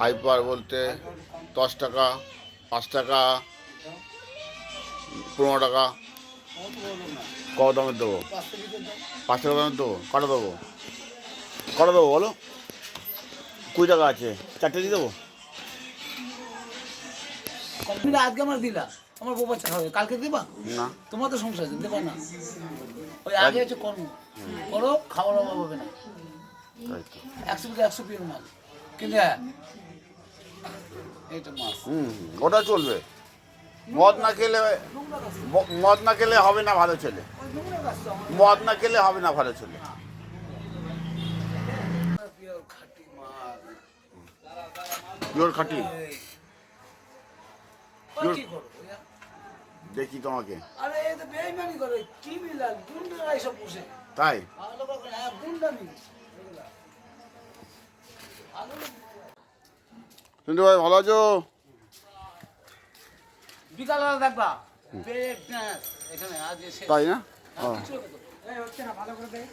High power বলতে 10 টাকা, 5 টাকা, 15 টাকা। কত দামের দেবো? 5 টাকা দামের দেবো? কটা দেবো? কটা দেবো বলো? 20 টাকা আছে, 4টে দিয়ে দেবো। আজকে আমার দিলা, আমার বউ বাচ্চা খাবে, কালকে দিবা না, তোমার তো সংসার আছে, দেবা না। ওই আগে হচ্ছে কর্ম করো, খাওয়ার অভাব হবে না। 100 পিস 100 পিস মাল, কিন্তু হ্যাঁ এইটা মাছ। ওটা চলবে। মদ না খেলে, মদ না খেলে হবে না ভালো ছেলে। মদ না খেলে হবে না ভালো ছেলে। পিওর খাঁটি। দেখি তোমাকে। আরে এই তো বেইমানি করে, কি মিলাল গুন্ডারা এসব বসে। তাই গুন্ডামি। কিন্তু ভাই ভালো আছো? বিকালবেলা দেখবা ব্রেক ডান্স এখানে আজ এসে। তাই না? কিছু হচ্ছে না, ভালো করে দেখ।